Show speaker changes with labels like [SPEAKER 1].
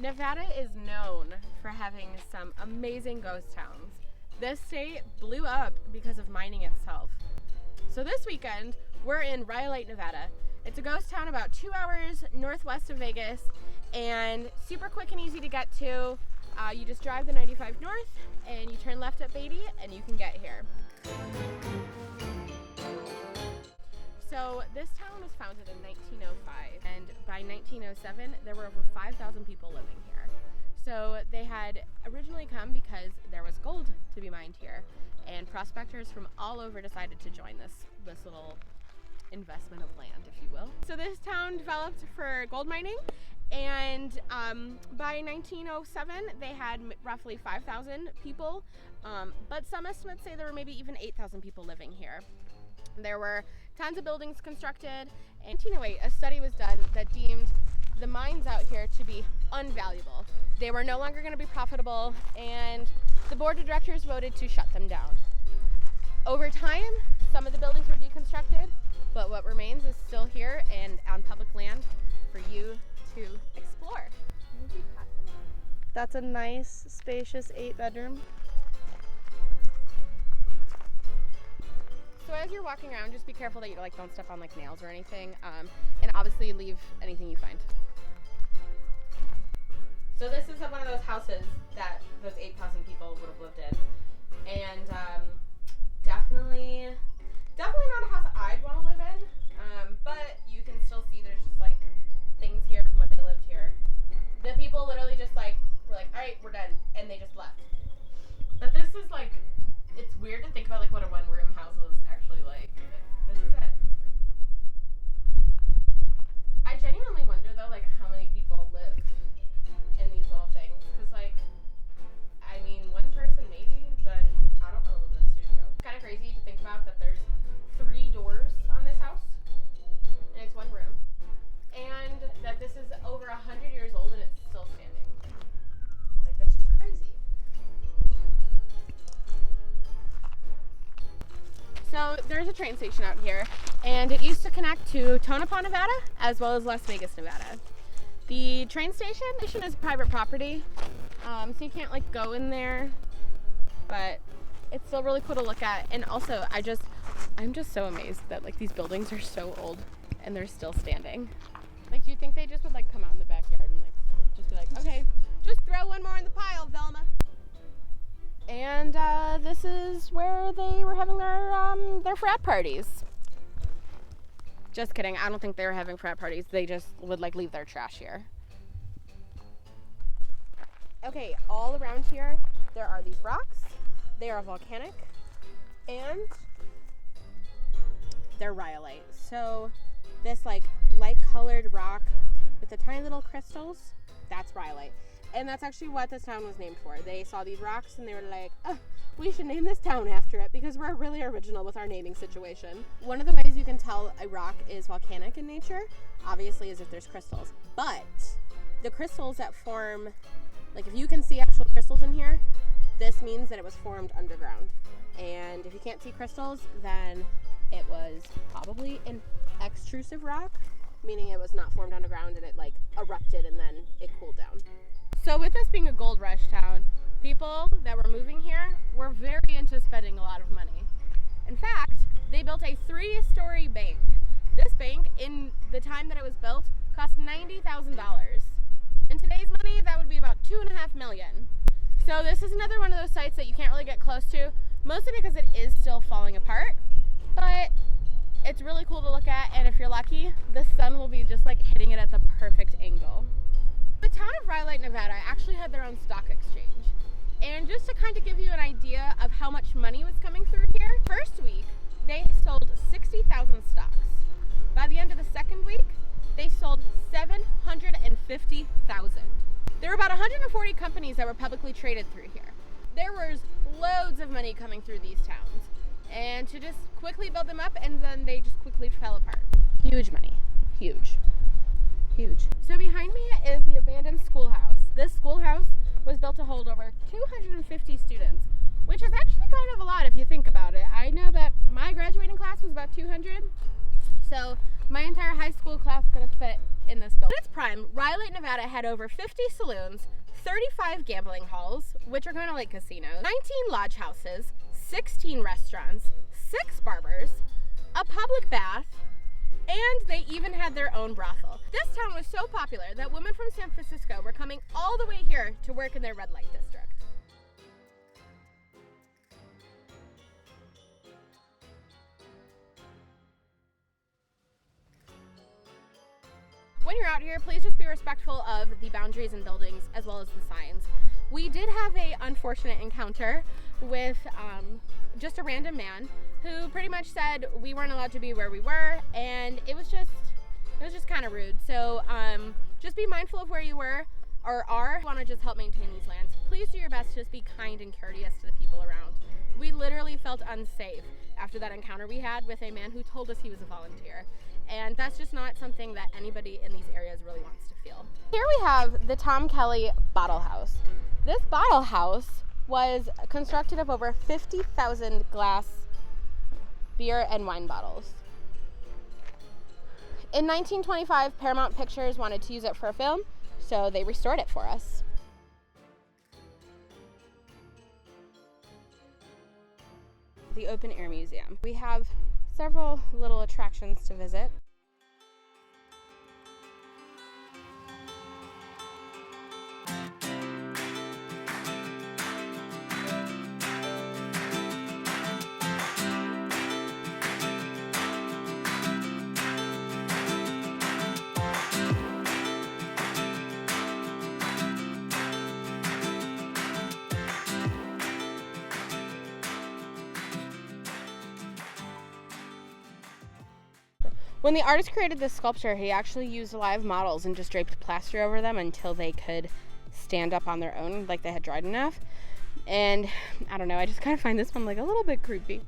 [SPEAKER 1] Nevada is known for having some amazing ghost towns. This state blew up because of mining itself. So this weekend, we're in Rhyolite, Nevada. It's a ghost town about 2 hours northwest of Vegas and super quick and easy to get to. You just drive the 95 north and you turn left at Beatty and you can get here. So this town was founded in 1905, and by 1907 there were over 5,000 people living here. So they had originally come because there was gold to be mined here, and prospectors from all over decided to join this little investment of land, if you will. So this town developed for gold mining, and by 1907 they had roughly 5,000 people, but some estimates say there were maybe even 8,000 people living here. There were tons of buildings constructed. In 1908, a study was done that deemed the mines out here to be unvaluable. They were no longer going to be profitable, and the board of directors voted to shut them down. Over time, some of the buildings were deconstructed, but what remains is still here and on public land for you to explore.
[SPEAKER 2] That's a nice, spacious 8-bedroom.
[SPEAKER 1] So as you're walking around, just be careful that you don't step on nails or anything, and obviously leave anything you find. So this is one of those houses that those 8,000 people would have lived in, and definitely not a house I'd want to live in, but you can still see there's just things here from when they lived here. The people literally just were like, all right, we're done, and they just left. But this is it's weird to think about what a one-room house is actually like. This is it. I genuinely wonder though how many people live in these little things, because I mean one person maybe, but I don't want to live in a studio. It's kind of crazy to think about that there's 3 doors on this house and it's one room, and that this is over 100 years old and it's still standing. That's just crazy. So there's a train station out here, and it used to connect to Tonopah, Nevada, as well as Las Vegas, Nevada. The train station is private property, so you can't go in there, but it's still really cool to look at. And also, I'm just so amazed that these buildings are so old and they're still standing. Do you think they just would come out in the backyard and just be okay, just throw one more in the pile, Velma? And this is where they were having their frat parties. Just kidding. I don't think they were having frat parties. They just would leave their trash here. Okay, all around here there are these rocks. They are volcanic, and they're rhyolite. So this light-colored rock with the tiny little crystals, that's rhyolite. And that's actually what this town was named for. They saw these rocks and they were like, oh, we should name this town after it because we're really original with our naming situation. One of the ways you can tell a rock is volcanic in nature, obviously, is if there's crystals. But the crystals that form, if you can see actual crystals in here, this means that it was formed underground. And if you can't see crystals, then it was probably an extrusive rock, meaning it was not formed underground and it erupted and then it cooled down. So with this being a gold rush town, people that were moving here were very into spending a lot of money. In fact, they built a 3-story bank. This bank, in the time that it was built, cost $90,000. In today's money, that would be about $2.5 million. So this is another one of those sites that you can't really get close to, mostly because it is still falling apart, but it's really cool to look at, and if you're lucky, the sun will be just hitting it at the perfect angle. The town of Rhyolite, Nevada actually had their own stock exchange. And just to kind of give you an idea of how much money was coming through here, first week, they sold 60,000 stocks. By the end of the second week, they sold 750,000. There were about 140 companies that were publicly traded through here. There was loads of money coming through these towns. And to just quickly build them up, and then they just quickly fell apart. Huge money. Huge. Huge. So behind me is the abandoned schoolhouse. This schoolhouse was built to hold over 250 students, which is actually kind of a lot if you think about it. I know that my graduating class was about 200, So my entire high school class could have fit in this building. At its prime, Rhyolite, Nevada had over 50 saloons, 35 gambling halls, which are kind of like casinos, 19 lodge houses, 16 restaurants, 6 barbers, a public bath, and they even had their own brothel. This town was so popular that women from San Francisco were coming all the way here to work in their red light district. When you're out here, please just be respectful of the boundaries and buildings as well as the signs. We did have a unfortunate encounter with just a random man who pretty much said we weren't allowed to be where we were, and it was just kind of rude. So just be mindful of where you were or are. Want to just help maintain these lands. Please do your best to just be kind and courteous to the people around. We literally felt unsafe after that encounter we had with a man who told us he was a volunteer. And that's just not something that anybody in these areas really wants to feel. Here we have the Tom Kelly Bottle House. This bottle house was constructed of over 50,000 glass beer and wine bottles. In 1925, Paramount Pictures wanted to use it for a film, so they restored it for us. The Open Air Museum. We have several little attractions to visit. When the artist created this sculpture, he actually used live models and just draped plaster over them until they could stand up on their own, like they had dried enough. And I don't know, I just kind of find this one like a little bit creepy.